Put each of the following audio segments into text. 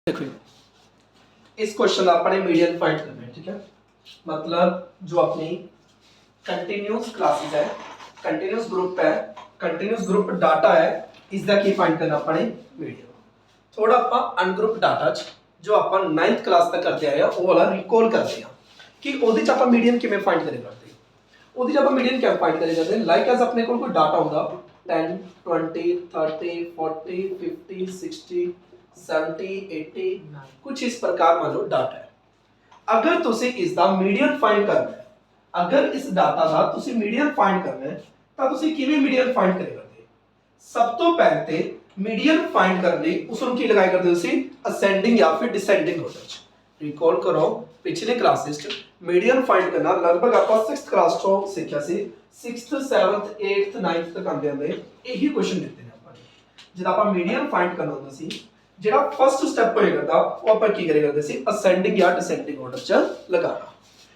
देखो इस क्वेश्चन का अपने मीडियन फाइंड करना है, ठीक है। मतलब जो अपनी कंटिन्यूस क्लासेस है, कंटिन्यूस ग्रुप है, कंटिन्यूस ग्रुप डाटा है, इसका की फाइंड करना अपने मीडियन। थोड़ा ਆਪਾਂ ਅਨਗਰੁੱਪ ਡਾਟਾ ਚ ਜੋ ਆਪਾਂ 9th ਕਲਾਸ ਤੱਕ ਕਰਦੇ ਆਏ ਆ ਉਹ ਵਾਲਾ ਰੀਕਾਲ ਕਰਦੇ ਆ ਕਿ ਉਹਦੇ ਚ ਆਪਾਂ ਮੀਡੀਅਨ ਕਿਵੇਂ ਫਾਈਂਡ ਕਰੇ ਕਰਦੇ। ਉਹਦੇ ਚ ਆਪਾਂ ਮੀਡੀਅਨ ਕਿਵੇਂ ਫਾਈਂਡ ਕਰੇ ਜਾਂਦੇ ਲਾਈਕ ਐਸ ਆਪਣੇ ਕੋਲ ਕੋਈ ਡਾਟਾ ਹੁੰਦਾ 10 20 30 40 50 60 70 80 कुछ इस प्रकार मान लो डाटा है। अगर तुसी इसका मीडियन फाइंड करना है, अगर इस डाटा का तुसी मीडियन फाइंड करना है तो तुसी किवें मीडियन फाइंड करे करते। सब तो पहले ते मीडियन फाइंड करने ਲਈ ਉਸ ਨੂੰ ਕੀ ਲਗਾਇਆ ਕਰਦੇ ਸੀ ਅਸੈਂਡਿੰਗ ਜਾਂ ਫਿਰ ਡਿਸੈਂਡਿੰਗ ਆਰਡਰ ਚ। ਰੀਕਾਲ ਕਰੋ ਪਿਛਲੇ ਕਲਾਸਿਸ ਚ मीडियन फाइंड करना लगभग ਆਪਾਂ 6th ਕਲਾਸ ਤੋਂ ਸਿੱਖਿਆ ਸੀ। 6th 7th 8th 9th ਤੱਕ ਆਂਦੇ ਆਂਦੇ ਇਹੀ ਕੁਐਸਚਨ ਦਿੱਤੇ ਨੇ ਆਪਾਂ ਨੇ। ਜਦ ਆਪਾਂ मीडियन फाइंड ਕਰਨਾ ਹੁੰਦਾ ਸੀ ਜਿਹੜਾ ਫਸਟ ਸਟੈਪ ਹੋਏਗਾ ਦਾ ਉਹ ਆਪਾਂ ਕੀ ਕਰੇ ਕਰਦੇ ਸੀ ਅਸੈਂਡਿੰਗ ਜਾਂ ਡਿਸੈਂਡਿੰਗ ਆਰਡਰ ਚ ਲਗਾਣਾ।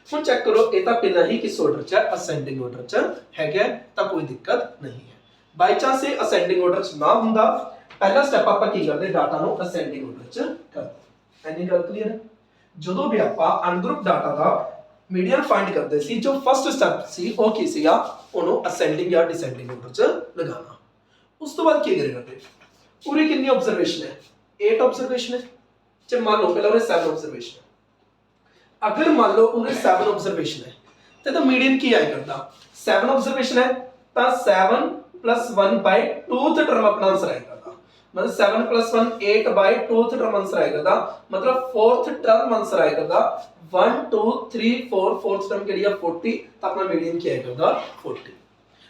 ਹੁਣ ਚੈੱਕ ਕਰੋ ਇਹ ਤਾਂ ਪਹਿਲਾਂ ਹੀ ਕਿਸ ਆਰਡਰ ਚ ਹੈ ਅਸੈਂਡਿੰਗ ਆਰਡਰ ਚ ਹੈਗਾ ਤਾਂ ਕੋਈ ਦਿੱਕਤ ਨਹੀਂ ਹੈ। ਬਾਈ ਚਾਂਸ ਇਹ ਅਸੈਂਡਿੰਗ ਆਰਡਰ ਚ ਨਾ ਹੁੰਦਾ ਪਹਿਲਾ ਸਟੈਪ ਆਪਾਂ ਕੀ ਕਰਦੇ ਡਾਟਾ ਨੂੰ ਅਸੈਂਡਿੰਗ ਆਰਡਰ ਚ ਕਰਦੇ। ਐਨੀ ਗੱਲ ਕਲੀਅਰ ਹੈ। ਜਦੋਂ ਵੀ ਆਪਾਂ ਅਨਗਰੁੱਪ ਡਾਟਾ ਦਾ ਮੀਡੀਅਨ ਫਾਈਂਡ ਕਰਦੇ ਸੀ ਜੋ ਫਸਟ ਸਟੈਪ ਸੀ ਉਹ ਕੀ ਸੀਗਾ ਉਹਨੂੰ ਅਸੈਂਡਿੰਗ ਜਾਂ ਡਿਸੈਂਡਿੰਗ ਆਰਡਰ ਚ ਲਗਾਣਾ। ਉਸ ਤੋਂ ਬਾਅਦ ਕੀ ਕਰੇ ਕਰਦੇ ਪੂਰੀ ਕਿੰਨੀ ਆਬਜ਼ਰਵੇਸ਼ਨ ਹੈ 8 ऑब्जर्वेशन है। जब मान लो पहले 7 ऑब्जर्वेशन है। अगर मान लो 7 ऑब्जर्वेशन है तो मीडियन की आया करता 7 ऑब्जर्वेशन है तो 7 + 1 बाय 2th टर्म अपना आंसर आएगा करता। मतलब 7 + 1 8 बाय 2th टर्म आंसर आएगा करता। मतलब 4th टर्म आंसर आएगा करता 1 2 3 4 4th टर्म के लिए 40 तो अपना मीडियन की आएगा करता 40।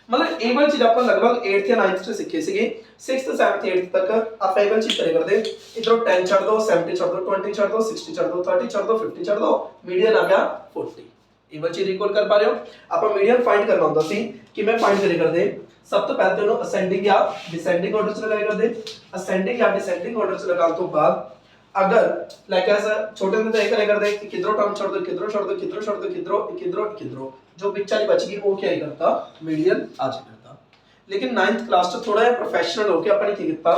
मतलब ਇਹ ਵਾਲੀ ਚੀਜ਼ ਆਪਾਂ ਲਗਭਗ 8th ਜਾਂ 9th ਚ ਸਿੱਖੀ ਸੀਗੀ। 6th 7th 8th ਤੱਕ ਆਪਾਂ ਇਹ ਵਾਲੀ ਚੀਜ਼ ਕਰੇ ਕਰਦੇ ਇਧਰੋਂ 10 ਛੱਡ ਦੋ 70 ਛੱਡ ਦੋ 20 ਛੱਡ ਦੋ 60 ਛੱਡ ਦੋ 30 ਛੱਡ ਦੋ 50 ਛੱਡ ਦੋ ਮੀਡੀਅਨ ਆ ਗਿਆ 40। ਇਹ ਵਾਲੀ ਚੀਜ਼ ਰੀਕਾਲ ਕਰ ਪਾ ਰਹੇ ਹੋ। ਆਪਾਂ ਮੀਡੀਅਨ ਫਾਈਂਡ ਕਰਨਾ ਹੁੰਦਾ ਸੀ ਕਿਵੇਂ ਫਾਈਂਡ ਕਰੇ ਕਰਦੇ ਸਭ ਤੋਂ ਪਹਿਲਾਂ ਤੇ ਉਹਨੂੰ ਅਸੈਂਡਿੰਗ ਜਾਂ ਡਿਸੈਂਡਿੰਗ ਆਰਡਰ ਚ ਲਗਾਇਆ ਕਰਦੇ। ਅਸੈਂਡਿੰਗ ਜਾਂ ਡਿਸੈਂਡਿੰਗ ਆਰਡਰ ਚ ਲਗਾਉਣ ਤੋਂ ਬਾਅਦ अगर लाइक ऐसा छोटे होंदे तो ये करे करदे कि किधरों टर्म छोड़ दो किधरों छोड़ दो किधरों छोड़ दो किधरों किधरों किधरों जो बीच वाली बच गई वो क्या ही करता मीडियन आज करता। लेकिन 9th क्लास से थोड़ा प्रोफेशनल होके अपन ने की किया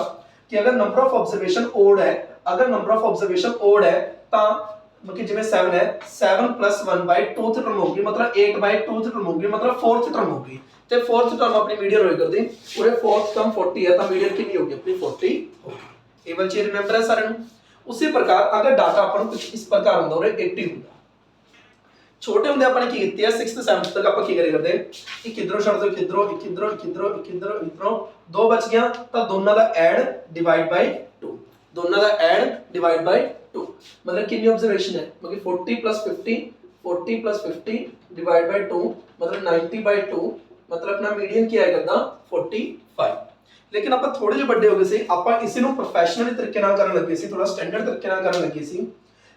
कि अगर नंबर ऑफ ऑब्जर्वेशन ओड है अगर नंबर ऑफ ऑब्जर्वेशन ओड है तो मतलब जिवें 7 है 7 + 1 बाय 2th टर्म होगी मतलब 8 बाय 2th टर्म होगी मतलब 4th टर्म होगी ते 4th टर्म अपनी मीडियन होई करदी पूरे 4th टर्म 40 है तो मीडियन कितनी होगी अपनी 40 होगी। ये वाली चीज रिमेंबर है सारे नु। उसी प्रकार अगर डाटा अपन कुछ इस प्रकार होंदा और 80 होंदा छोटे होंदे अपन की कीती है 6th 7th तक अपन की करे करदे कि किधरों छड़ दो किधरों किधरों किधरों किधरों इधरों दो बच गया तो दोनों का ऐड डिवाइड बाय 2 दोनों का ऐड डिवाइड बाय 2 मतलब कितनी ऑब्जर्वेशन है मतलब 40 + 50 40 + 50 डिवाइड बाय 2 मतलब 90 बाय 2 मतलब अपना मीडियन क्या आएगा 45। लेकिन आप थोड़े जो बड़े हो गए सी ਆਪਾਂ ਇਸੇ ਨੂੰ ਪ੍ਰੋਫੈਸ਼ਨਲ ਤਰੀਕੇ ਨਾਲ ਕਰਨ ਲੱਗੇ ਸੀ ਥੋੜਾ ਸਟੈਂਡਰਡ ਤਰੀਕੇ ਨਾਲ ਕਰਨ ਲੱਗੇ ਸੀ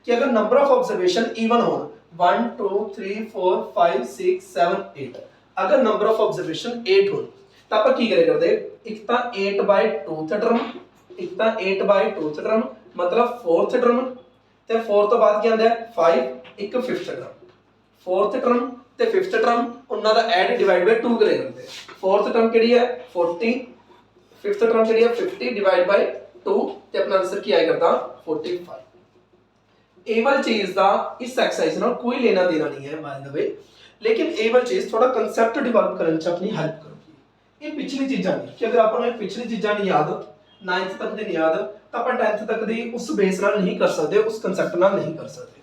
ਕਿ ਅਗਰ ਨੰਬਰ ਆਫ ਆਬਜ਼ਰਵੇਸ਼ਨ ਈਵਨ ਹੋਣ 1 2 3 4 5 6 7 8 ਅਗਰ ਨੰਬਰ ਆਫ ਆਬਜ਼ਰਵੇਸ਼ਨ 8 ਹੋਣ ਤਾਂ ਆਪਾਂ ਕੀ ਕਰੇ ਕਰਦੇ ਇੱਕ ਤਾਂ 8 ਬਾਈ 2th ਟਰਮ ਇੱਕ ਤਾਂ 8 ਬਾਈ 2th ਟਰਮ मतलब 4th ਟਰਮ ਤੇ 4 ਤੋਂ ਬਾਅਦ ਕੀ ਆਉਂਦਾ 5 ਇੱਕ 5th ਟਰਮ 4th ਟਰਮ ਤੇ 5th ਟਰਮ ਉਹਨਾਂ ਦਾ ਐਡ ਡਿਵਾਈਡ ਬਾਈ 2 ਕਰੇ ਕਰਦੇ 4th ਟਰਮ ਕਿਹੜੀ ਹੈ 40 5th टर्म के लिए 50 डिवाइड बाय 2 ਤੇ ਆਪਣਾ ਆਨਸਰ ਕੀ ਆਇਆ ਕਰਦਾ 45। ਇਹ ਵਾਲੀ ਚੀਜ਼ ਦਾ ਇਸ ਐਕਸਰਸਾਈਜ਼ ਨਾਲ ਕੋਈ ਲੈਣਾ ਦੇਣਾ ਨਹੀਂ ਹੈ ਬਾय द वे लेकिन ਇਹ ਵਾਲੀ ਚੀਜ਼ ਥੋੜਾ ਕਨਸੈਪਟ ਡਿਵੈਲਪ ਕਰਨ ਚ ਆਪਣੀ ਹੈਲਪ ਕਰੂਗੀ। ਇਹ ਪਿਛਲੀ ਚੀਜ਼ਾਂ ਨਹੀਂ ਕਿ ਅਗਰ ਆਪਾਂ ਨੂੰ ਇਹ ਪਿਛਲੀ ਚੀਜ਼ਾਂ ਨਹੀਂ ਯਾਦ 9th ਤੱਕ ਦੀ ਨਹੀਂ ਯਾਦ ਤਾਂ ਆਪਾਂ 10th ਤੱਕ ਦੀ ਉਸ ਬੇਸ ਨਾਲ ਨਹੀਂ ਕਰ ਸਕਦੇ ਉਸ ਕਨਸੈਪਟ ਨਾਲ ਨਹੀਂ ਕਰ ਸਕਦੇ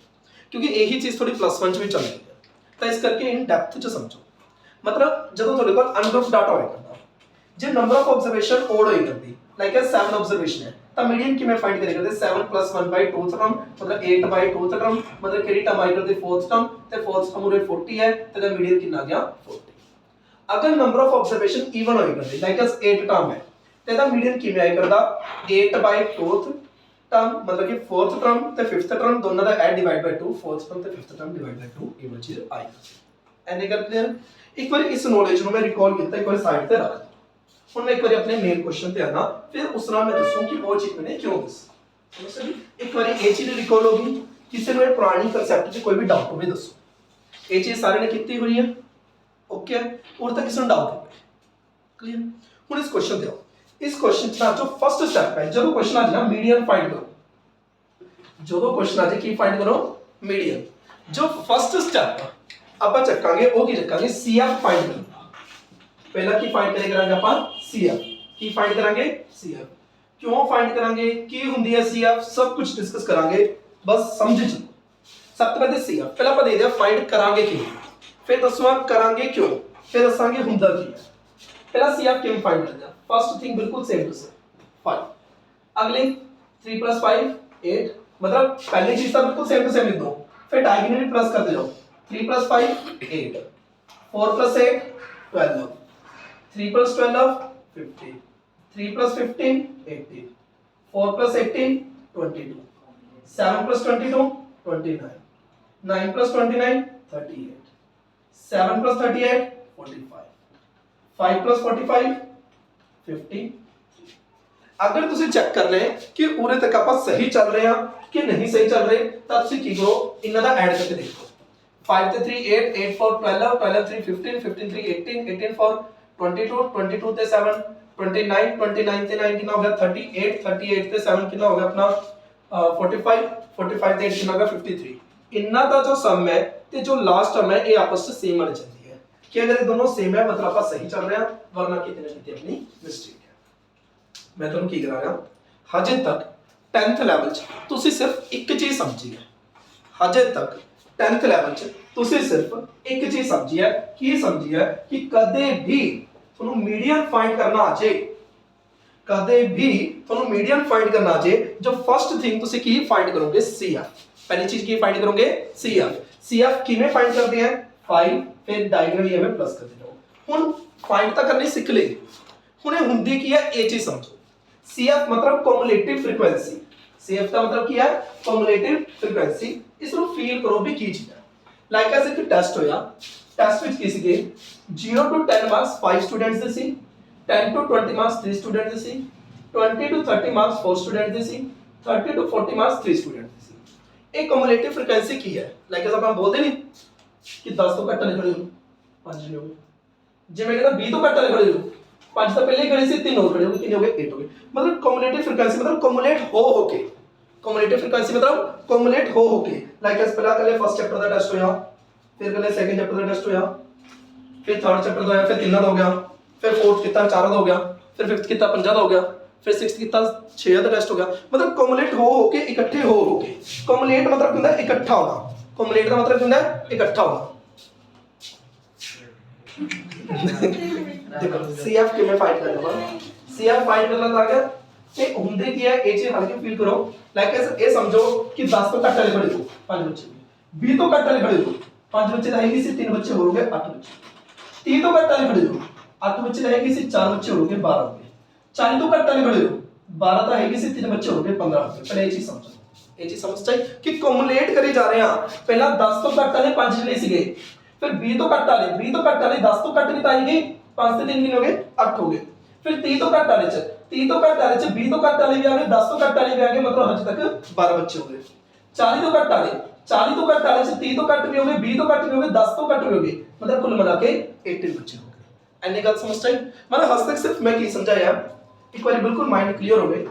ਕਿਉਂਕਿ ਇਹੀ ਚੀਜ਼ ਥੋੜੀ +1 ਚ ਵੀ ਚੱਲਦੀ ਹੈ ਤਾਂ ਇਸ ਕਰਕੇ ਇਨ ਡੈਪਥ ਚ ਸਮਝੋ। मतलब ਜਦੋਂ ਤੁਹਾਡੇ ਕੋਲ ਅਨਗਰੁੱਪ ਡਾਟਾ ਹੋਏਗਾ ਜੇ ਨੰਬਰ ਆਫ ਆਬਜ਼ਰਵੇਸ਼ਨ ਓਡ ਹੋਈ ਕਰਦੀ ਲਾਈਕ 7 ਆਬਜ਼ਰਵੇਸ਼ਨ ਹੈ ਤਾਂ ਮੀਡੀਅਨ ਕਿਵੇਂ ਫਾਈਂਡ ਕਰੇ ਕਰਦੇ 7 + 1 ਬਾਈ 2th ਟਰਮ मतलब 8 ਬਾਈ 2th ਟਰਮ मतलब ਕਿਹੜੀ ਟਰਮ ਆਈ ਕਰਦੇ 4th ਟਰਮ ਤੇ 4th ਟਰਮ ਉਰੇ 40 ਹੈ ਤੇ ਦਾ ਮੀਡੀਅਨ ਕਿੰਨਾ ਆ ਗਿਆ 40। ਅਗਰ ਨੰਬਰ ਆਫ ਆਬਜ਼ਰਵੇਸ਼ਨ ਈਵਨ ਹੋਈ ਕਰਦੇ ਲਾਈਕ 8 ਟਰਮ ਹੈ ਤੇ ਦਾ ਮੀਡੀਅਨ ਕਿਵੇਂ ਆਈ ਕਰਦਾ 8 ਬਾਈ 2th ਟਰਮ मतलब ਕਿ 4th ਟਰਮ ਤੇ 5th ਟਰਮ ਦੋਨਾਂ ਦਾ add divide by 2 4th term ਤੇ 5th ਟਰਮ ਡਿਵਾਈਡ ਬਾਈ 2 ਇਹ ਵਾਲੀ ਚੀਜ਼ ਆਈ। ਐਨੇ ਗੱਲ ਕਲੀਅਰ। ਇੱਕ ਵਾਰ ਇਸ ਨੋਲੇਜ ਨੂੰ ਮੈਂ ਰਿਕਾਲ ਕੀਤਾ ਇੱਕ ਵਾਰ ਸਾਈਡ ਤੇ ਰੱਖ ਹੁਣ ਮੈਂ ਇੱਕ ਵਾਰੀ ਆਪਣੇ ਮੇਨ ਕੁਐਸਚਨ ਤੇ ਆਣਾ ਫਿਰ ਉਸ ਨਾਲ ਮੈਂ ਦੱਸੂ ਕਿ ਉਹ ਚੀਜ਼ ਮੈਨੇ ਕਿਉਂ ਦੱਸੀ। ਸਮਝ ਗਏ ਇੱਕ ਵਾਰੀ ਇਹ ਚੀਜ਼ ਰਿਕਾਲ ਹੋ ਗਈ ਕਿਸੇ ਨੂੰ ਇਹ ਪੁਰਾਣੀ ਕਨਸੈਪਟ 'ਚ ਕੋਈ ਵੀ ਡਾਊਟ ਹੋਵੇ ਦੱਸੋ। ਇਹ ਚੀਜ਼ ਸਾਰੇ ਨੇ ਕੀਤੀ ਹੋਈ ਹੈ ਓਕੇ ਹੋਰ ਤਾਂ ਕਿਸੇ ਨੂੰ ਡਾਊਟ ਹੋਵੇ ਕਲੀਅਰ। ਹੁਣ ਇਸ ਕੁਐਸਚਨ ਤੇ ਆਓ। ਇਸ ਕੁਐਸਚਨ 'ਚ ਨਾ ਜੋ ਫਸਟ ਸਟੈਪ ਹੈ ਜਦੋਂ ਕੁਐਸਚਨ ਆ ਜਾਣਾ ਮੀਡੀਅਨ ਫਾਈਂਡ ਕਰੋ ਜਦੋਂ ਕੁਐਸਚਨ ਆ ਜੇ ਕੀ ਫਾਈਂਡ ਕਰੋ ਮੀਡੀਅਨ। ਜੋ ਫਸਟ ਸਟੈਪ ਆਪਾਂ ਚੱਕਾਂਗੇ ਉਹ ਕੀ ਚੱਕਾਂਗੇ CF ਫਾਈਂਡ ਕਰਨਾ। ਪਹਿਲਾਂ ਕੀ ਫਾਈਂਡ ਕਰਾਂਗੇ ਆਪਾਂ CF। ਕੀ ਫਾਈਂਡ ਕਰਾਂਗੇ CF। क्यों फाइंड करांगे की हुंदी है CF सब कुछ डिस्कस करांगे बस समझ चलो। सब तो पहले CF पहला ਆਪਾਂ ਦੇ ਦਿਆ फाइंड करांगे क्यों फिर दसवां करांगे क्यों फिर दसांगे हुंदा की है। पहला CF किवें फाइंड करना फर्स्ट थिंग बिल्कुल सेम टू सेम 5 अगले 3 + 5 8 मतलब पहली चीज तो बिल्कुल सेम टू सेम लिख दो फिर डायगोनली प्लस करते जाओ 3 + 5 8 4 + 8 12 3 + 12 15 3 + 15 18 4 + 18 22 7 + 22 29 9 + 29 38 7 + 38 45 5 + 45 50। अगर तुसी चेक करना है कि उरे तक आप सही चल रहे हैं कि नहीं सही चल रहे तब तुसी की करो इन्हां दा ऐड करके देखो 5 ते 3 8 8 4 12 12 3 15 15 3 18 18 4 22 22 ते 7 29 29 ਤੇ 9 कितना हो गया 38 38 ਤੇ 7 कितना हो गया अपना 45 45 ਤੇ 8 कितना हो गया 53। इन्ना ਦਾ जो सम है ਤੇ जो लास्ट टर्म है ये आपस में सेम बन जाती है कि अगर ये दोनों सेम है मतलब आप सही चल रहे हैं वरना कितने ना कितने अपनी मिस्टेक है। मैं ਤੁਹਾਨੂੰ ਕੀ ਕਰਾ ਰਿਹਾ ਹਜੇ ਤੱਕ 10th ਲੈਵਲ ਚ ਤੁਸੀਂ ਸਿਰਫ ਇੱਕ ਚੀਜ਼ ਸਮਝੀ ਹੈ। ਹਜੇ ਤੱਕ 10th ਲੈਵਲ ਚ ਤੁਸੀਂ ਸਿਰਫ ਇੱਕ ਚੀਜ਼ ਸਮਝੀ ਹੈ ਕੀ ਸਮਝੀ ਹੈ ਕਿ ਕਦੇ ਵੀ ਤੁਹਾਨੂੰ मीडियन फाइंड करना आ जाए कदे भी ਤੁਹਾਨੂੰ मीडियन फाइंड करना आ जाए जो फर्स्ट थिंग ਤੁਸੀਂ ਕੀ फाइंड करोगे CF। पहली चीज की फाइंड करोगे CF। CF किवें फाइंड करते हैं 5 फिर डायगोनली में प्लस करते जाओ। हुन फाइंड ਤਾਂ करनी सीख ले हुन ਇਹ ਹੁੰਦੀ ਕੀ ਹੈ ਇਹ ਚੀਜ਼ ਸਮਝੋ। CF मतलब ਕੂਮੂਲੇਟਿਵ ਫ੍ਰੀਕੁਐਂਸੀ। CF ਦਾ मतलब ਕੀ ਹੈ ਕੂਮੂਲੇਟਿਵ ਫ੍ਰੀਕੁਐਂਸੀ। ਇਸ ਨੂੰ ਫੀਲ ਕਰੋ ਵੀ ਕੀ ਚੀਜ਼ ਹੈ। ਲਾਈਕ ਐਸ ਇੱਕ ਟੈਸਟ ਹੋਇਆ टेस्ट विच की सीगे 0 to 10 मार्क्स 5 स्टूडेंट्स दे सी 10 to 20 मार्क्स 3 स्टूडेंट्स दे सी 20 to 30 मार्क्स 4 स्टूडेंट्स दे सी 30 to 40 मार्क्स 3 स्टूडेंट्स दे सी। एक कम्युलेटिव फ्रीक्वेंसी की है लाइक अस ਆਪਾਂ ਬੋਲਦੇ ਨਹੀਂ ਕਿ 10 ਤੋਂ ਘੱਟ ਲਿਖੜੇ ਹੋ 5 ਨਹੀਂ ਹੋਗੇ ਜਿਵੇਂ ਕਹਿੰਦਾ 20 ਤੋਂ ਘੱਟ ਲਿਖੜੇ ਹੋ 5 ਤਾਂ ਪਹਿਲੇ ਹੀ ਖੜੇ ਸੀ 3 ਹੋਰ ਖੜੇ ਹੋ ਕਿੰਨੇ ਹੋ ਗਏ 8 ਹੋ ਗਏ। मतलब कम्युलेटिव फ्रीक्वेंसी मतलब कम्युलेट हो के कम्युलेटिव फ्रीक्वेंसी मतलब कम्युलेट हो के लाइक अस ਪਹਿਲਾਂ ਕੱਲੇ फर्स्ट चैप्टर ਦਾ ਟੈਸਟ ਹੋਇਆ फिर पहले सेकंड चैप्टर का टेस्ट होया फिर थर्ड चैप्टर का होया फिर तीन का हो गया फिर फोर्थ कितना 4 का हो गया फिर फिफ्थ कितना 5 का हो गया फिर सिक्स्थ कितना 6 का टेस्ट हो गया। मतलब कम्युलेट हो के इकट्ठे हो के कम्युलेट मतलब क्या होता है इकट्ठा होना। कम्युलेट का मतलब क्या होता है इकट्ठा होना। देखो CF किवें फाइंड करना CF फाइंड करना आ गया ते हुंदे की है ए चीज हल्के फील करो लाइक ये समझो कि 10 तो घट वाले खड़े हो 5 बच्चे 20 तो घट वाले खड़े हो 5 बच्चे रहेंगे से 3 बच्चे हो गए 8 बच्चे 30 तो घट वाले खड़े हो 8 बच्चे रहेंगे से 4 बच्चे हो गए 12 हो गए 40 तो घट वाले खड़े हो 12 तो रहेंगे से 3 बच्चे हो गए 15 हो गए। पहले ये चीज समझो ये चीज समझ चाहिए कि कम्युलेट करे जा रहे हैं। पहला 10 तो घट वाले 5 जने सीगे फिर 20 तो घट वाले 20 तो घट वाले 10 तो घट नहीं पाएंगे 5 से 3 कितने हो गए 8 हो गए फिर 30 तो घट वाले च 30 तो घट वाले च 20 तो घट वाले भी आ गए 10 तो घट वाले भी आ गए मतलब आज तक 12 बच्चे हो गए। 40 तो घट वाले 40 तो घट वाले से 30 तो घट भी हो गए 20 तो घट भी हो गए 10 तो घट भी हो गए मतलब कुल मिला के 18 बच्चे हो गए। एनी गल समझ चाहिए मतलब हद तक सिर्फ मैं की समझाया एक बार बिल्कुल माइंड क्लियर हो गए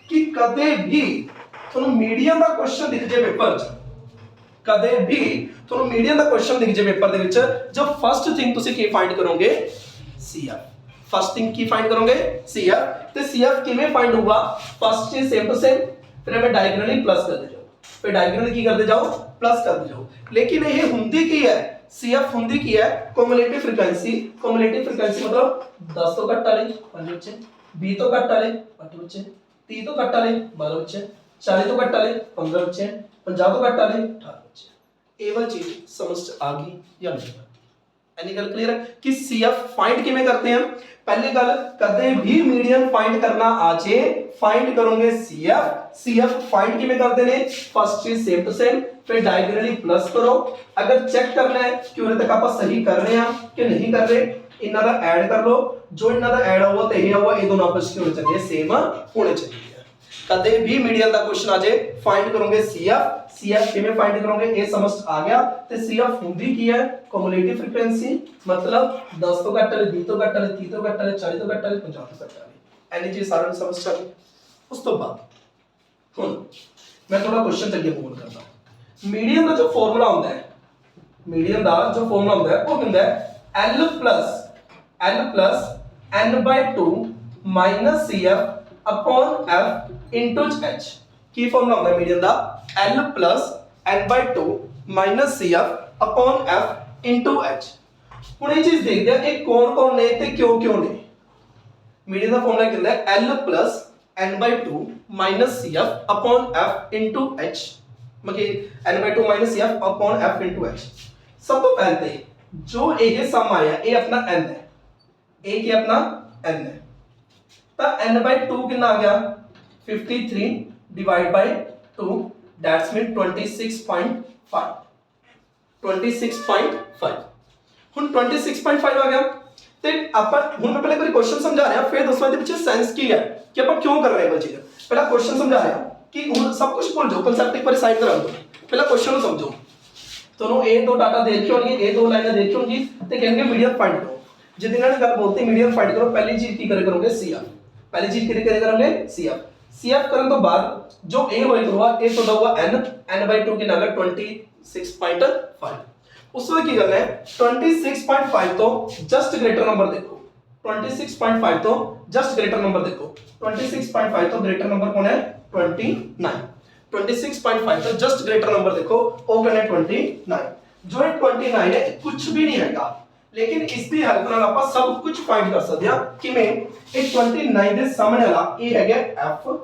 कि कदे भी ਤੁਹਾਨੂੰ मीडियम ਦਾ क्वेश्चन दिख जाए पेपर च कदे भी ਤੁਹਾਨੂੰ मीडियम ਦਾ क्वेश्चन दिख जाए पेपर ਦੇ ਵਿੱਚ जो फर्स्ट थिंग ਤੁਸੀਂ ਕੀ फाइंड करोगे CF। फर्स्ट थिंग की फाइंड करोगे CF ਤੇ CF ਕਿਵੇਂ फाइंड होगा फर्स्ट चीज सेम टू सेम फिर हमें डायगोनली प्लस कर दे फिर डायगोनल की करते जाओ प्लस करते जाओ। लेकिन ये हुंदी की है CF हुंदी की है कम्युलेटिव फ्रीक्वेंसी। कम्युलेटिव फ्रीक्वेंसी मतलब 10 तो घट वाले 5 बच्चे 20 तो घट वाले 8 बच्चे 30 तो घट वाले 12 बच्चे 40 तो घट वाले 15 बच्चे 50 तो घट वाले 18 बच्चे। ये वाली चीज समझ आ गई या नहीं? एनी गल क्लियर है कि CF फाइंड किवें करते हैं। पहली गल कदे भी मीडियन फाइंड करना आ जाए फाइंड करोगे CF। CF फाइंड किवें करते ने फर्स्ट चीज सेम टू सेम फिर डायगोनली प्लस करो। अगर चेक करना है कि उन्हें तक आप सही कर रहे हैं कि नहीं कर रहे इन्हां दा ऐड कर लो जो इन्हां दा ऐड होगा ते यही होगा ये दोनों आपस में होने चाहिए सेम होने चाहिए। कदे भी मीडियन का क्वेश्चन आ जाए फाइंड करोगे CF। CF किवें फाइंड करोगे ये समझ आ गया ते CF हुंदी की है कम्युलेटिव फ्रीक्वेंसी मतलब 10 तो घट वाले 20 तो घट वाले 30 तो घट वाले 40 तो घट वाले 50 तो घट वाले एनी चीज सारा समझ आ गई। उस तो बाद हुन मैं थोड़ा क्वेश्चन अगे मूव करता। मीडियन का जो फॉर्मूला होता है, मीडियन का जो फॉर्मूला होता है वो होता है L plus n/2 minus CF upon F into H। की फॉर्मूला होता है मीडियन का L plus n/2 minus CF upon F into H। ਹੁਣ ਇਹ ਚੀਜ਼ ਦੇਖਦੇ ਆ ਕਿ ਕੌਣ ਕੌਣ ਨੇ ਤੇ ਕਿਉਂ ਕਿਉਂ ਨੇ। मीडियन का फॉर्मूला कहता है L plus n/2 minus CF upon F into H, मतलब n/2 minus CF upon F into H। सब तो पहले जो ये सम आया ये अपना n है, ये क्या अपना n है, तो n/2 कितना आ गया 53 डिवाइड बाय 2 दैट्स मीन 26.5 ਹੁਣ 26.5 ਆ ਗਿਆ। ਤੇ ਆਪਾਂ ਹੁਣ ਮੈਂ ਪਹਿਲੇ ਕੋਈ ਕੁਐਸਚਨ ਸਮਝਾ ਰਿਹਾ, ਫਿਰ ਦੱਸੋ ਇਹਦੇ ਪਿੱਛੇ ਸੈਂਸ ਕੀ ਹੈ ਕਿ ਆਪਾਂ ਕਿਉਂ ਕਰ ਰਹੇ ਹਾਂ ਇਹ ਚੀਜ਼। ਪਹਿਲਾ ਕੁਐਸਚਨ ਸਮਝਾ ਰਿਹਾ ਕਿ ਹੁਣ ਸਭ ਕੁਝ ਭੁੱਲ ਜਾਓ, ਕਨਸੈਪਟ ਇੱਕ ਵਾਰ ਸਾਈਡ ਤੇ ਰੱਖ ਦਿਓ, ਪਹਿਲਾ ਕੁਐਸਚਨ ਨੂੰ ਸਮਝੋ। ਤੁਹਾਨੂੰ ਇਹ ਦੋ ਡਾਟਾ ਦੇ ਰੱਖੇ ਹੋਣਗੇ, ਇਹ ਦੋ ਲਾਈਨਾਂ ਦੇ ਰੱਖੀ ਹੋਣਗੀ ਤੇ ਕਹਿੰਗੇ मीडियन फाइंड करो। जिस दिन ਗੱਲ ਬੋਲते मीडियन फाइंड करो, पहली चीज की करे करोगे CF, पहली चीज की करे करोगे CF ਕਰਨ ਤੋਂ ਬਾਅਦ ਜੋ a ਹੋਏਗਾ ਇਹ ਤੁਹਾਡਾ ਹੋगा n/2 ਕਿੰਨਾ ਆ ਗਿਆ 26.5। ਉਸ ਤੋਂ ਕੀ ਕਰਨਾ ਹੈ 26.5 ਤੋਂ ਜਸਟ ਗ੍ਰੇਟਰ ਨੰਬਰ ਦੇਖੋ, 26.5 ਤੋਂ ਜਸਟ ਗ੍ਰੇਟਰ ਨੰਬਰ ਦੇਖੋ। 26.5 ਤੋਂ ਗ੍ਰੇਟਰ ਨੰਬਰ ਕੌਣ ਹੈ 29। 26.5 ਤੋਂ ਜਸਟ ਗ੍ਰੇਟਰ ਨੰਬਰ ਦੇਖੋ ਉਹ ਕਹਿੰਦੇ 29। जो ये 29 है कुछ भी नहीं हैगा, लेकिन इसकी हेल्प ਨਾਲ ਆਪਾਂ ਸਭ ਕੁਝ ਫਾਈਂਡ ਕਰ ਸਕਦੇ ਹਾਂ। ਕਿਵੇਂ ਇਹ 29 ਦੇ ਸਾਹਮਣੇ ਵਾਲਾ ਇਹ ਹੈਗਾ F,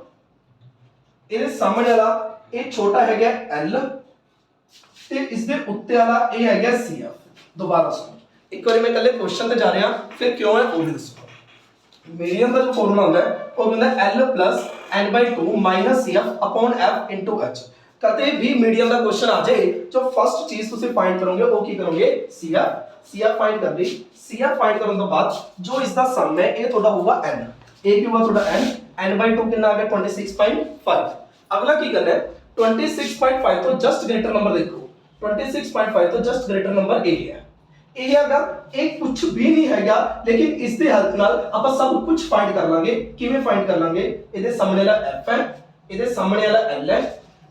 ਇਹਦੇ ਸਾਹਮਣੇ ਵਾਲਾ ਇਹ ਛੋਟਾ ਹੈਗਾ L ਤੇ ਇਸ ਦੇ ਉੱਤੇ ਵਾਲਾ ਇਹ ਹੈਗਾ CF। ਦੁਬਾਰਾ ਸੁਣੋ ਇੱਕ ਵਾਰੀ, ਮੈਂ ਕੱਲੇ ਕੁਐਸਚਨ ਤੇ ਜਾ ਰਿਹਾ ਫਿਰ ਕਿਉਂ ਹੈ ਉਹ ਵੀ ਦੱਸੋ। मीडियन का जो फॉर्मूला होता है वो होता है L plus n/2 minus CF upon F into H। कते भी मीडियन का क्वेश्चन आ जाए जो फर्स्ट चीज तुसी फाइंड करोगे वो की करोगे CF फाइंड कर ली। CF फाइंड करने तो बाद जो इसका सम है ये थोड़ा होगा n, ए की हुआ थोड़ा n/2 कितना आ गया 26.5। अगला की करना है 26.5 तो जस्ट ग्रेटर नंबर देखो, 26.5 तो जस्ट ग्रेटर नंबर a है। ਇਹ ਹੈਗਾ ਇਹ ਕੁਝ ਵੀ ਨਹੀਂ ਹੈਗਾ, ਲੇਕਿਨ ਇਸ ਦੀ ਹੈਲਪ ਨਾਲ ਆਪਾਂ ਸਭ ਕੁਝ ਫਾਈਂਡ ਕਰ ਲਾਂਗੇ। ਕਿਵੇਂ ਫਾਈਂਡ ਕਰ ਲਾਂਗੇ, ਇਹਦੇ ਸਾਹਮਣੇ ਵਾਲਾ F ਹੈ, ਇਹਦੇ ਸਾਹਮਣੇ ਵਾਲਾ L ਹੈ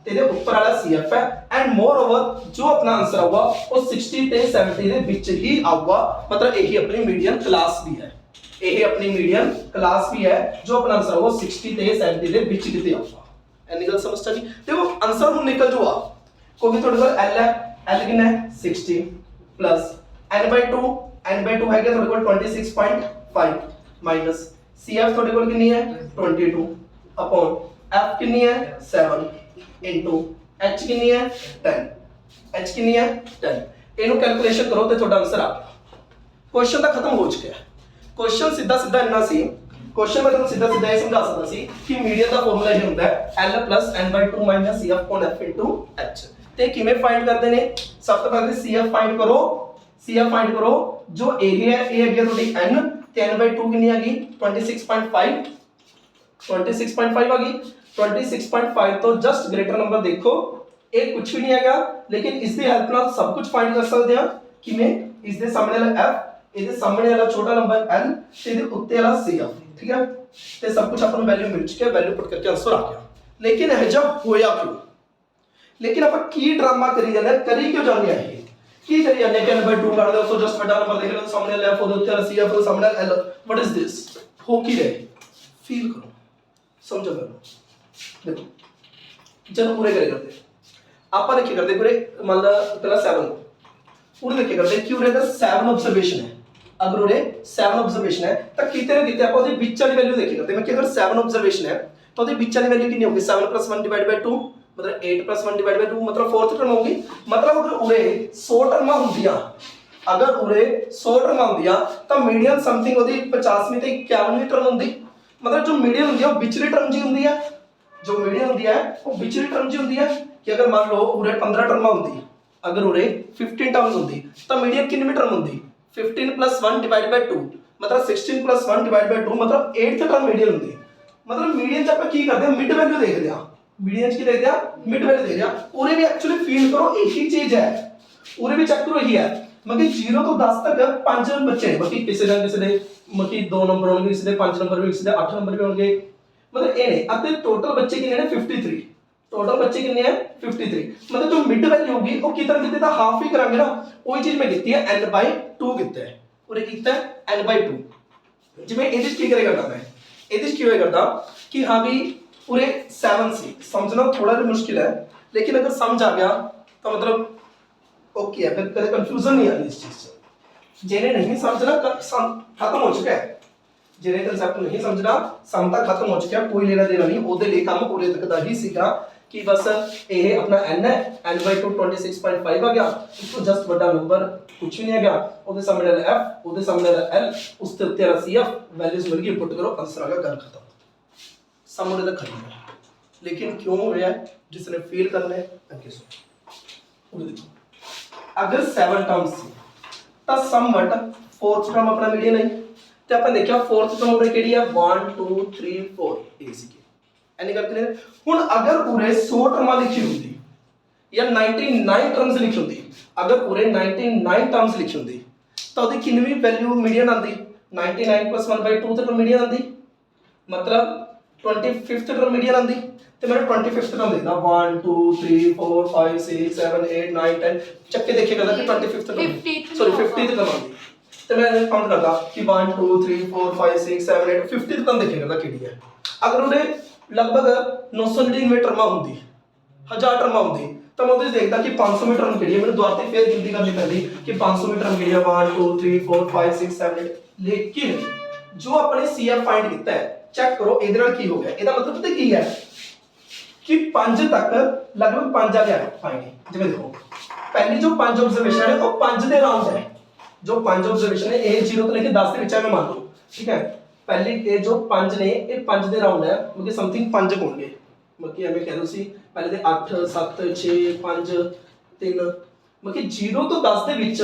ਤੇ ਇਹਦੇ ਉੱਪਰ ਵਾਲਾ CF ਹੈ ਐਂਡ ਮੋਰ ਓਵਰ ਜੋ ਆਪਣਾ ਆਨਸਰ ਆਊਗਾ ਉਹ 60 ਤੇ 70 ਦੇ ਵਿੱਚ ਹੀ ਆਊਗਾ। ਮਤਲਬ ਇਹੀ ਆਪਣੀ ਮੀਡੀਅਨ ਕਲਾਸ ਵੀ ਹੈ, ਇਹ ਆਪਣੀ ਮੀਡੀਅਨ ਕਲਾਸ ਵੀ ਹੈ। ਜੋ ਆਪਣਾ ਆਨਸਰ ਆਊਗਾ 60 ਤੇ 70 ਦੇ ਵਿੱਚ ਕਿਤੇ ਆਊਗਾ। ਐਨੀ ਗੱਲ ਸਮਝਤਾ ਜੀ। ਦੇਖੋ ਆਨਸਰ ਹੁਣ ਨਿਕਲ ਜੂਗਾ ਕਿਉਂਕਿ ਤੁਹਾਡੇ ਕੋਲ L ਹੈ, L ਕਿੰਨਾ ਹੈ 60 प्लस n/2 है क्या थोड़े कोल 26.5 माइनस CF थोड़े कोल कितनी है 22 अपॉन F कितनी है 7 इनटू H कितनी है 10 इनु कैलकुलेशन करो ते थोड़ा आंसर आ गया। क्वेश्चन तो खत्म हो चुका है। क्वेश्चन सीधा इन्ना सी, क्वेश्चन मैं तुहानू सीधा ये समझा सकता सी कि मीडियन का फॉर्मूला ये होता है L plus n/2 minus CF upon F into H। ते किवें फाइंड करते ने, सब तो पहले CF फाइंड करो जो एरिया है ये है थोड़ी n ते n/2 कितनी आ गई 26.5 आ गई। 26.5 तो जस्ट ग्रेटर नंबर देखो ये कुछ भी नहीं हैगा, लेकिन इसकी हेल्प नाल सब कुछ फाइंड कर सकते हैं। किवें इसके सामने वाला F, इसके सामने वाला छोटा नंबर L ते इहदे उत्ते वाला CF, ठीक है। ते सब कुछ अपन वैल्यू मिल चुकी है, वैल्यू पुट करके आंसर आ गया। लेकिन यह जब होया क्यों, लेकिन आप की ड्रामा करी जाने करी क्यों जाने है की करी जाने के n/2 कर दो तो जस्ट बड़ा नंबर देख लो सामने F और उत्ते वाला CF और सामने L। व्हाट इज दिस हो की रहे फील करो समझो करो। देखो चलो पूरे करे करते आप देखिए करते पूरे मान लो पहला 7 पूरे देखिए करते क्यों रहेगा 7 ऑब्जर्वेशन है। अगर उरे 7 ऑब्जर्वेशन है तो कितने ना कितने आप ਉਹਦੀ ਵਿੱਚ ਵਾਲੀ ਵੈਲਿਊ ਦੇਖੀ करते। मैं कि अगर 7 ऑब्जर्वेशन है तो ਉਹਦੀ ਵਿੱਚ ਵਾਲੀ वैल्यू कितनी होगी 7 + 1 / 2 मतलब 8 + 1 / 2 मतलब 4th टर्म होगी। मतलब अगर उरे 100 टर्मां ਹੁੰਦੀਆਂ, अगर उरे 100 टर्मां ਹੁੰਦੀਆਂ ਤਾਂ मीडियन समथिंग ਉਹਦੀ 50ਵੀਂ ਤੇ 51ਵੀਂ टर्म ਹੁੰਦੀ। मतलब जो मीडियन ਹੁੰਦੀ ਹੈ ਉਹ ਵਿਚਲੀ टर्म ਜੀ ਹੁੰਦੀ ਹੈ, जो मीडियन ਹੁੰਦੀ है वो ਵਿਚਲੀ टर्म जी ਹੁੰਦੀ है। कि अगर मान लो उरे 15 टर्मां ਹੁੰਦੀ, अगर उरे 15 टर्म्स ਹੁੰਦੀ ਤਾਂ मीडियन कितनी टर्म ਹੁੰਦੀ 15 + 1 / 2 मतलब 16 + 1 / 2 मतलब 8th टर्म मीडियन ਹੁੰਦੀ। मतलब मीडियन ਚ ਆਪਾਂ ਕੀ ਕਰਦੇ ਹਾਂ ਮਿਡ ਵੈਲਿਊ ਦੇਖਦੇ ਹਾਂ, मीडियन की देखते हैं मिड वैल्यू दे दिया उरे भी एक्चुअली फील करो एक ही चीज है, उरे भी चेक करो यही है। मतलब 0 तो 10 तक 5 बच्चे हैं, मतलब किसी दे मतलब 2 नंबर होंगे, किसी दे 5 नंबर भी, किसी दे 8 नंबर भी होंगे। मतलब ये नहीं आते टोटल बच्चे कितने ने 53 टोटल बच्चे कितने हैं 53। मतलब जो मिड वैल्यू होगी वो कितना कितने का हाफ ही करांगे ना। वही चीज मैं कीती है n/2 कीता है और ये कीता है n/2। जिवें ਇਹਦੇ ਕੀ ਕਰੇ ਕਰਦਾ मैं ਇਹਦੇ ਕੀ ਹੋਏ करदा कि हाँ भी पूरे 7 सी समझना थोड़ा सा मुश्किल है, लेकिन अगर समझ आ गया तो मतलब ओके है, फिर कभी कंफ्यूजन नहीं आनी इस चीज से। जिन्हें नहीं समझना खत्म हो चुका है, जिन्हें कंसेप्ट नहीं समझना समता खत्म हो चुका है, कोई लेना देना नहीं। ਉਹਦੇ ਲਈ ਕੰਮ ਪੂਰੇ ਤੱਕ ਦਾ ਹੀ ਸੀਗਾ कि बस ये अपना n है n/2 26.5 आ गया, इसको जस्ट बड़ा नंबर कुछ भी नहीं आ गया। ਉਹਦੇ ਸਾਹਮਣੇ ਵਾਲਾ f ਉਹਦੇ ਸਾਹਮਣੇ वाला l ਉਸ ਤੇ ਉੱਤੇ ਵਾਲਾ cf वैल्यूज मिल गई, पुट करो आंसर आ गया, गल खत्म। समझ तक खत्म है। लेकिन क्यों हो रहा है, जिसने फेल करना है अगे सुनो। अगर 7 टर्म्स सी ਤਾਂ ਸਮਵਟ 4th ਟਰਮ ਆਪਣਾ ਮੀਡੀਅਨ ਹੈ ਤੇ ਆਪਾਂ ਦੇਖਿਆ 4th ਟਰਮ ਉਰੇ ਕਿਹੜੀ ਆ 1 2 3 4 ਇਹ ਸੀ। ਐਨੀ ਗੱਲ ਕਲੀਅਰ। ਹੁਣ ਅਗਰ ਪੂਰੇ 100 ਟਰਮਾਂ ਲਿਖੀ ਹੁੰਦੀ ਜਾਂ 99 ਟਰਮਸ ਲਿਖੀ ਹੁੰਦੀ, ਅਗਰ ਪੂਰੇ 99 ਟਰਮਸ ਲਿਖੀ ਹੁੰਦੀ ਤਾਂ ਉਹਦੀ ਕਿੰਨੀ ਵੈਲਿਊ ਮੀਡੀਅਨ ਆਂਦੀ 99 + 1/2 ਤੇ ਮੀਡੀਅਨ ਆਂਦੀ, ਮਤਲਬ 25th ਟਰਮ ਮੀਡੀਅਨ ਆਂਦੀ। ਤੇ मैंने 25th टर्म लिखना 1 2 3 4 5 6 7 8 9 10 चक्के देखे करदा कि 25th term sorry 50th term आंदी। ਤੇ मैं काउंट करदा कि 1 2 3 4 5 6 7 8 50th टर्म देखे करदा किहड़ी है। अगर ਉਹਦੇ लगभग 999 ਟਰਮਾਂ ਹੁੰਦੀ 1000 ਟਰਮਾਂ ਹੁੰਦੀ ਤਾਂ ਮੈਂ ਉਹਦੇ ਦੇਖਦਾ ਕਿ 500 ਮੀਟਰ ਟਰਮ ਕਿਹੜੀ ਹੈ। ਮੈਨੂੰ ਦੁਬਾਰਾ ਤੇ ਫੇਰ ਗਿਣਤੀ ਕਰਨੀ ਪੈਂਦੀ ਕਿ 500 ਮੀਟਰ ਟਰਮ ਕਿਹੜੀ ਹੈ 1 2 3 4 5 6 7 8। लेकिन जो अपने CF फाइंड ਕੀਤਾ है चेक करो ਇਹਦੇ ਨਾਲ ਕੀ ਹੋ ਗਿਆ। ਇਹਦਾ ਮਤਲਬ ਪਤਾ ਕੀ ਹੈ कि 5 तक लगभग 5 आ गया फाइंड। जिवें देखो पहली जो 5 ऑब्जर्वेशन है वो 5 दे राउंड है, जो 5 ऑब्जर्वेशन है ए 0 तो लेके 10 के बीच में मान लो, ठीक है। पहली ये जो 5 ने ये 5 दे राउंड है, मतलब समथिंग 5 होंगे, मतलब एवें कह दो सी पहले दे 8 7 6 5 3 मतलब 0 तो 10 ਦੇ ਵਿੱਚ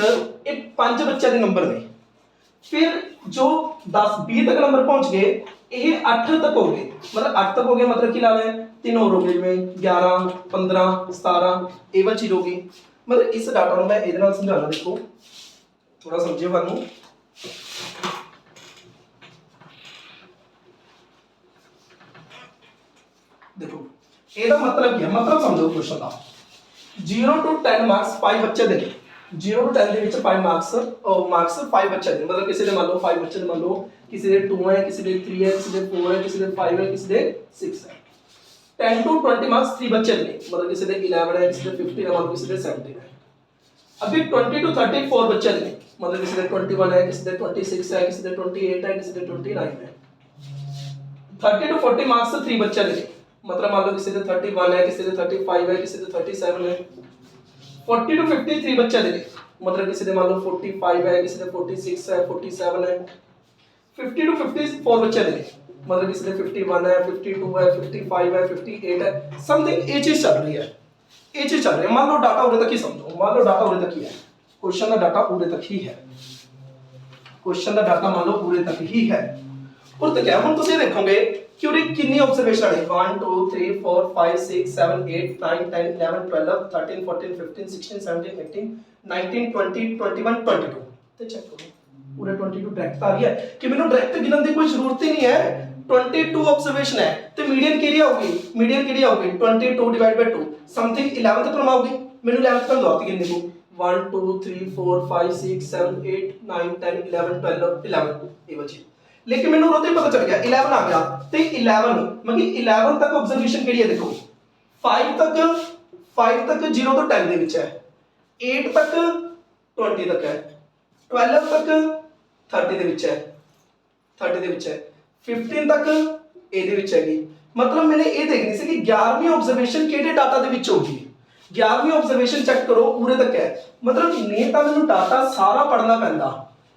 ਇਹ 5 ਬੱਚਿਆਂ ਦੇ ਨੰਬਰ ਨੇ। फिर जो 10 20 तक नंबर पहुंच गए ये 8 तक हो गए, मतलब 8 तक हो गया मतलब कि ला लें 3 और हो गए जिवें 11 15 17 ये वाली चीज होगी। मतलब इस डाटा को मैं इहदे नाल समझाना, देखो थोड़ा समझिए बानू। देखो ਇਹਦਾ मतलब ਕੀ ਹੈ, मतलब समझो क्वेश्चन ਦਾ 0 to 10 मार्क्स 5 बच्चे देने 0 to 10 ਦੇ ਵਿੱਚ 5 ਮਾਰਕਸ 5 ਬੱਚੇ ਦੇ, मतलब ਕਿਸੇ ਦੇ ਮੰਨ ਲਓ 5 ਬੱਚੇ ਦੇ ਮੰਨ ਲਓ ਕਿਸੇ ਦੇ 2 ਹੈ ਕਿਸੇ ਦੇ 3 ਹੈ ਕਿਸੇ ਦੇ 4 ਹੈ ਕਿਸੇ ਦੇ 5 ਹੈ ਕਿਸੇ ਦੇ 6 है। 10 to 20 मार्क्स 3 बच्चे ने, मतलब किसी दे 11 है किसी दे 15 है मतलब किसी दे 17 है। अभी 20 to 34 बच्चे ने, मतलब किसी दे 21 है किसी दे 26 है किसी दे 28 है किसी दे 29 है। 30 to 40 मार्क्स 3 बच्चे ने, मतलब मान लो किसी दे 31 है किसी दे 35 है किसी दे 37 है। 40 to 53 बच्चे ने, मतलब किसी दे मान लो 45 है किसी दे 46 है 47 है। 50 to 54 बच्चे ने, मतलब किसी दे 51 है 52 है 55 है 58 है, समथिंग ये चीज चल रही है, ये चीज चल रही है। मान लो डाटा उरे तक ही समझो, मान लो डाटा उरे तक ही है, क्वेश्चन का डाटा उरे तक ही है, क्वेश्चन का डाटा मान लो उरे तक ही है। और तो क्या हम तुम देखोगे कि उरे कितनी ऑब्जर्वेशन है 1 2 3 4 5 6 7 8 9 10 11 12 13 14 15 16 17 18 19 20 21 22 ਤੇ ਚੈੱਕ ਕਰੋ पूरे 22 डायरेक्ट आ गया कि मैंने डायरेक्ट गिनने की कोई जरूरत ही नहीं है। 22 ऑब्जर्वेशन है तो मीडियन केरिया होगी, मीडियन केरिया होगी 22 divide by 2 something 11th term आएगी। मैंने 11th टर्म दोबारा गिनने को 1 2 3 4 5 6 7 8 9 10 11 12 11 ये बची। लेकिन मैंने उन्होंने पता चल गया 11 आ गया तो 11 मतलब 11 तक ऑब्जर्वेशन केड़ी है, देखो 5 तक 0 तो 10 ਦੇ ਵਿੱਚ ਹੈ, 8 तक 20 तक है, 12 तक 30 ਦੇ ਵਿੱਚ ਹੈ 30 ਦੇ ਵਿੱਚ ਹੈ, 15 ਤੱਕ ਇਹਦੇ ਵਿੱਚ ਹੈਗੀ। मतलब मैंने ये देखनी सी कि 11वीं ऑब्जर्वेशन ਕਿਹੜੇ डाटा ਦੇ ਵਿੱਚ ਹੋਗੀ। 11वीं ऑब्जर्वेशन चेक करो पूरे तक है, मतलब नहीं तो मैंने डाटा सारा पढ़ना पैंदा,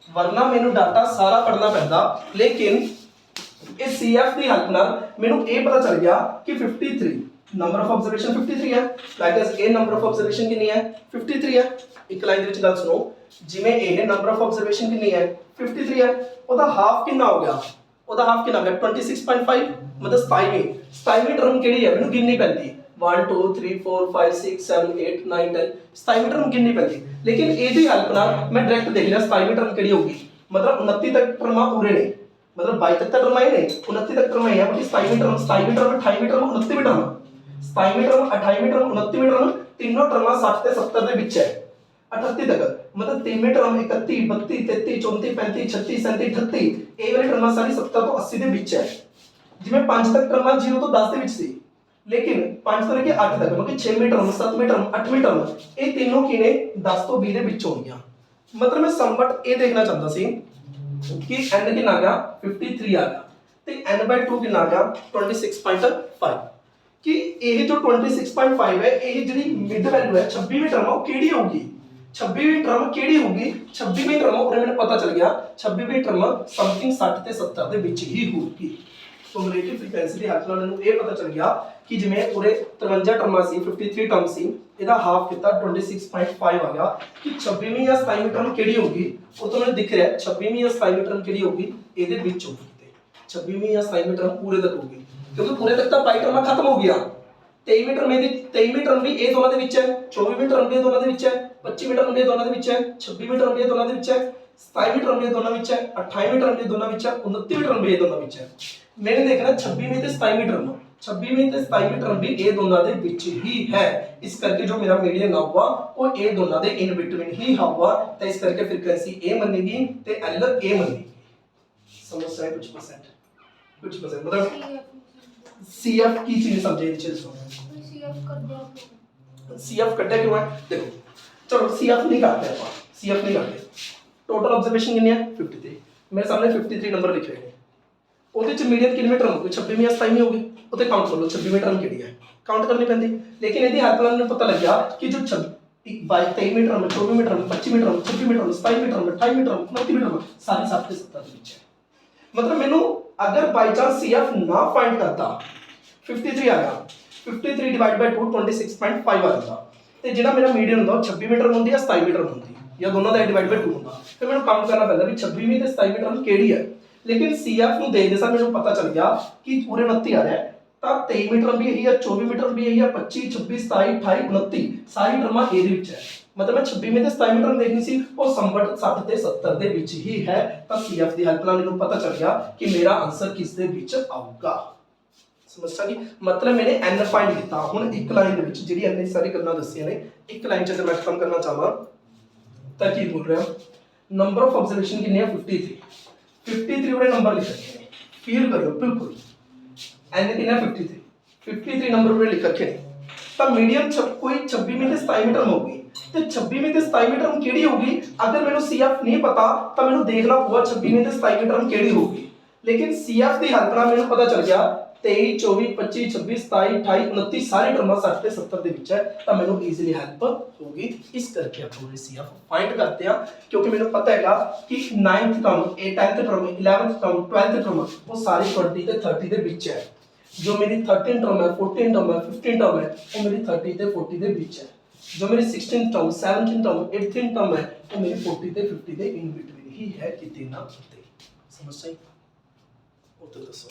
वरना मैंने डाटा सारा पढ़ना पैंदा। लेकिन इस CF की हेल्प नाल मैंने ये पता चल गया कि 53 नंबर ऑफ ऑब्जर्वेशन 53 है, that is a number of observation कितनी है 53 है। एक लाइन ਦੇ ਵਿੱਚ ਗੱਲ सुनो, जिवें ਇਹ नंबर ऑफ ऑब्जर्वेशन कितनी है 53 है, ਉਹਦਾ ਹਾਫ ਕਿੰਨਾ ਹੋ ਗਿਆ, ਉਹਦਾ ਹਾਫ ਕਿੰਨਾ ਹੋ ਗਿਆ 26.5 मतलब 27ਵੀਂ ਟਰਮ ਕਿਹੜੀ ਹੈ ਮੈਨੂੰ ਗਿਣਨੀ ਪੈਂਦੀ 1 2 3 4 5 6 7 8 9 10 27ਵੀਂ ਟਰਮ ਗਿਣਨੀ ਪੈਂਦੀ। लेकिन ਇਹਦੀ ਹੈਲਪ ਨਾਲ ਮੈਂ ਡਾਇਰੈਕਟ ਦੇਖ ਲਿਆ 27ਵੀਂ ਟਰਮ ਕਿਹੜੀ ਹੋਊਗੀ, मतलब 29 तक ਟਰਮਾਂ ਪੂਰੇ ਨੇ, मतलब 22 तक ਟਰਮਾਂ ਹੀ ਨੇ 29 तक ਟਰਮਾਂ ਹੀ ਹੈ, ਬਾਕੀ 27ਵੀਂ ਟਰਮ 28ਵੀਂ ਟਰਮ 29ਵੀਂ ਟਰਮ 27वीं टर्म 28वीं टर्म 29वीं टर्म तीनों टर्मां 60 ਤੇ 70 ਦੇ ਵਿੱਚ ਹੈ 38 तक मतलब 3वीं टर्म 31 32 33 34 35 36 37 38 ਇਹ ਵਾਲੀ ਟਰਮਾਂ ਸਾਰੀ 70 ਤੋਂ 80 ਦੇ ਵਿੱਚ ਹੈ ਜਿਵੇਂ 5 ਤੱਕ ਟਰਮਾਂ 0 ਤੋਂ 10 ਦੇ ਵਿੱਚ ਸੀ लेकिन 5 ਤੋਂ ਲੈ ਕੇ 8 ਤੱਕ मतलब 6वीं टर्म 7वीं टर्म 8वीं टर्म ਇਹ तीनों ਕੀ ਨੇ 10 ਤੋਂ 20 ਦੇ ਵਿੱਚ ਹੋਣਗੀਆਂ मतलब मैं समवट ਇਹ ਦੇਖਣਾ ਚਾਹੁੰਦਾ ਸੀ ਕਿ n ਕਿੰਨਾ ਆ ਗਿਆ 53 ਆ ਗਿਆ ਤੇ n/2 ਕਿੰਨਾ ਆ ਗਿਆ 26.5 ਕਿ ਇਹ ਜੋ 26.5 ਹੈ ਇਹ ਜਿਹੜੀ ਮਿਡ ਵੈਲਿਊ ਹੈ 26ਵੀਂ ਟਰਮ ਉਹ ਕਿਹੜੀ ਹੋਊਗੀ 26ਵੀਂ ਟਰਮ ਕਿਹੜੀ ਹੋਊਗੀ 26ਵੀਂ ਟਰਮ ਉਹ ਮੈਨੂੰ ਪਤਾ ਚੱਲ ਗਿਆ 26ਵੀਂ ਟਰਮ ਸਮਥਿੰਗ 60 ਤੇ 70 ਦੇ ਵਿੱਚ ਹੀ ਹੋਊਗੀ ਸੋ ਰਿਲੇਟਿਵ ਫ੍ਰੀਕੁਐਂਸੀ ਦੇ ਹੈਲਪ ਨਾਲ ਮੈਨੂੰ ਇਹ ਪਤਾ ਚੱਲ ਗਿਆ ਕਿ ਜਿਵੇਂ ਉਰੇ 53 ਟਰਮਾਂ ਸੀ 53 ਟਰਮ ਸੀ ਇਹਦਾ ਹਾਫ ਕੀਤਾ 26.5 ਆ ਗਿਆ ਕਿ 26ਵੀਂ ਜਾਂ 27ਵੀਂ ਟਰਮ ਕਿਹੜੀ ਹੋਊਗੀ ਉਹ ਤਾਂ ਮੈਨੂੰ ਦਿਖ ਰਿਹਾ 26ਵੀਂ ਜਾਂ 27ਵੀਂ ਟਰਮ ਕਿਹੜੀ ਹੋਊਗੀ ਇਹਦੇ ਵਿੱਚ ਹੋਊਗੀ ਤੇ 26ਵੀਂ ਜਾਂ 27ਵੀਂ ਟਰਮ ਪੂਰੇ ਤੱਕ ਹੋਊਗੀ ਕਿਉਂਕਿ ਪੂਰੇ ਤੱਕ ਤਾਂ ਪਾਈ ਟਰਮਾਂ ਖਤਮ ਹੋ ਗਿਆ 23ਵੀਂ ਟਰਮ ਦੀ 23ਵੀਂ ਟਰਮ ਵੀ ਇਹ ਦੋਨਾਂ ਦੇ ਵਿੱਚ ਹੈ 24ਵੀਂ ਟਰਮ ਵੀ ਇਹ ਦੋਨਾਂ ਦੇ ਵਿੱਚ ਹੈ 25ਵੀਂ ਟਰਮ ਵੀ ਇਹ ਦੋਨਾਂ ਦੇ ਵਿੱਚ ਹੈ 26ਵੀਂ ਟਰਮ ਵੀ ਇਹ ਦੋਨਾਂ ਦੇ ਵਿੱਚ ਹੈ 27ਵੀਂ ਟਰਮ ਵੀ ਇਹ ਦੋਨਾਂ ਵਿੱਚ ਹੈ 28ਵੀਂ ਟਰਮ ਵੀ ਇਹ ਦੋਨਾਂ ਵਿੱਚ ਹੈ 29ਵੀਂ ਟਰਮ ਵੀ ਇਹ ਦੋਨਾਂ ਵਿੱਚ ਹੈ मैंने देखना 26वीं ਤੇ 27ਵੀਂ ਟਰਮ 26ਵੀਂ ਤੇ 27ਵੀਂ ਟਰਮ ਵੀ ਇਹ ਦੋਨਾਂ ਦੇ ਵਿੱਚ ਹੀ ਹੈ ਇਸ ਕਰਕੇ ਜੋ ਮੇਰਾ ਮੀਡੀਅਨ ਆਊਗਾ ਉਹ ਇਹ ਦੋਨਾਂ ਦੇ ਇਨ ਬਿਟਵੀਨ ਹੀ ਹੋਊਗਾ ਤਾਂ ਇਸ ਕਰਕੇ ਫ੍ਰੀਕੁਐਂਸੀ ਇਹ ਮੰਨੇਗੀ ਤੇ ਐਲ ਇਹ ਮੰਨੇਗੀ ਸਮਝਿਆ ਕੁਝ परसेंट मतलब सीएफ की चीज समझे नीचे सुनो सीएफ कट्टा क्यों है देखो चलो सीएफ नहीं काटते अपन सीएफ नहीं काटते टोटल ऑब्जर्वेशन कितनी है 53 मेरे सामने 53 नंबर लिखे हैं ਉਹਦੇ ਚ ਮੀਡੀਅਨ ਕਿੰਨੇ ਟਰਮ ਹੋਊਗੀ 26ਵੀਂ ਜਾਂ 27ਵੀਂ ਹੋਊਗੀ ਉਹਤੇ ਕਾਊਂਟ ਕਰ ਲਓ 26ਵੀਂ ਟਰਮ ਕਿਹੜੀ ਹੈ ਕਾਊਂਟ ਕਰਨੀ ਪੈਂਦੀ ਲੇਕਿਨ ਇਹਦੀ ਹੈਲਪ ਨਾਲ ਮੈਨੂੰ ਪਤਾ ਲੱਗਿਆ ਕਿ ਜੋ 23ਵੀਂ ਟਰਮ 24ਵੀਂ ਟਰਮ 25ਵੀਂ ਟਰਮ 26ਵੀਂ ਟਰਮ 27ਵੀਂ ਟਰਮ 28ਵੀਂ ਟਰਮ 29ਵੀਂ ਟਰਮ ਸਾਰੀ 60 ਤੇ 70 ਦੇ ਵਿੱਚ ਹੈ मतलब ਮੈਨੂੰ अगर बाई चांस CF ना फाइंड करता 53 आ गया 53 डिवाइड बाय 2 26.5 आ जाता ਤੇ ਜਿਹੜਾ ਮੇਰਾ ਮੀਡੀਅਨ ਹੁੰਦਾ ਉਹ 26ਵੀਂ ਟਰਮ ਹੁੰਦੀ ਹੈ 27ਵੀਂ ਟਰਮ ਹੁੰਦੀ ਜਾਂ ਦੋਨਾਂ ਦਾ ਡਿਵਾਈਡ ਬਾਈ 2 ਹੁੰਦਾ ਫਿਰ ਮੈਨੂੰ ਕੰਮ ਕਰਨਾ ਪੈਂਦਾ ਵੀ 26ਵੀਂ ਤੇ 27ਵੀਂ ਟਰਮ ਕਿਹੜੀ ਹੈ ਲੇਕਿਨ CF ਨੂੰ ਦੇਖਦੇ ਸਾਰ ਮੈਨੂੰ ਪਤਾ ਚੱਲ ਗਿਆ ਕਿ ਪੂਰੇ 29 ਆ ਰਿਹਾ ਤਾਂ 23ਵੀਂ ਟਰਮ ਵੀ ਇਹੀ ਹੈ 24ਵੀਂ ਟਰਮ ਵੀ ਇਹੀ ਹੈ 25 26 27 28 29 ਸਾਰੀ ਟਰਮਾਂ ਇਹਦੇ ਵਿੱਚ ਹੈ मतलब मैं 26वीं ਤੇ 27ਵੀਂ ਟਰਮ ਦੇਖਣੀ ਸੀ ਉਹ ਸੰਵਟ 60 ਤੇ 70 ਦੇ ਵਿੱਚ ਹੀ ਹੈ ਤਾਂ CF ਦੀ ਹੈਲਪ ਨਾਲ ਮੈਨੂੰ ਪਤਾ ਚੱਲ ਗਿਆ ਕਿ ਮੇਰਾ ਆਨਸਰ ਕਿਸ ਦੇ ਵਿੱਚ ਆਊਗਾ ਸਮਝਿਆ ਕਿ मतलब मैंने n फाइंड ਕੀਤਾ ਹੁਣ ਇੱਕ ਲਾਈਨ ਦੇ ਵਿੱਚ ਜਿਹੜੀ ਇੰਨੀ ਸਾਰੀ ਗੱਲਾਂ ਦੱਸੀਆਂ ਨੇ ਇੱਕ ਲਾਈਨ ਚ ਅਗਰ ਮੈਂ ਖਤਮ ਕਰਨਾ ਚਾਹਾਂ ਤਾਂ ਕੀ ਬੋਲ ਰਿਹਾ ਨੰਬਰ ਆਫ ਆਬਜ਼ਰਵੇਸ਼ਨ ਕਿੰਨੇ ਆ 53 ਉਹਦੇ ਨੰਬਰ ਲਿਖ ਰੱਖੇ ਨੇ ਫੀਲ ਕਰਿਓ ਬਿਲਕੁਲ n ਕਿੰਨਾ 53 ਨੰਬਰ ਉਹਦੇ ਲਿਖ ਰੱਖੇ ਨੇ ਤਾਂ ਮੀਡੀਅਮ ਕੋਈ 26ਵੀਂ ਤੇ 27ਵੀਂ ਟਰਮ ਹੋਊਗੀ ਤੇ 26ਵੀਂ ਤੇ 27ਵੀਂ ਟਰਮ ਕਿਹੜੀ ਹੋਊਗੀ ਅਗਰ ਮੈਨੂੰ CF ਨਹੀਂ ਪਤਾ ਤਾਂ ਮੈਨੂੰ ਦੇਖਣਾ ਪਊਗਾ 26ਵੀਂ ਤੇ 27ਵੀਂ ਟਰਮ ਕਿਹੜੀ ਹੋਊਗੀ ਲੇਕਿਨ CF ਦੀ ਹੈਲਪ ਨਾਲ ਮੈਨੂੰ ਪਤਾ ਚੱਲ ਗਿਆ 23 24 25 26 27 28 29 ਸਾਰੀ ਟਰਮਾਂ 60 ਤੇ 70 ਦੇ ਵਿੱਚ ਹੈ ਤਾਂ ਮੈਨੂੰ ਈਜ਼ੀਲੀ ਹੈਲਪ ਹੋਗੀ ਇਸ ਕਰਕੇ ਆਪਾਂ ਇਹ CF ਫਾਈਂਡ करते हैं क्योंकि ਮੈਨੂੰ ਪਤਾ ਹੈਗਾ ਕਿ 9th term 10th term 11th term 12th term ਉਹ ਸਾਰੀ 20 ਤੇ 30 ਦੇ ਵਿੱਚ ਹੈ जो मेरी 13 टर्म है 14 टर्म है 15 टर्म है वो मेरी 30 ते 40 ਦੇ ਵਿੱਚ ਹੈ जो मेरी 16th term 17th term 18th term है वो मेरी 40 ਤੇ 50 ਦੇ ਇਨ ਬਿਟਵੀਨ ਹੀ ਹੈ ਕਿਤੇ ਨਾ ਕਿਤੇ ਸਮਝ ਆਈ ਉਹ ਤਾਂ ਦੱਸੋ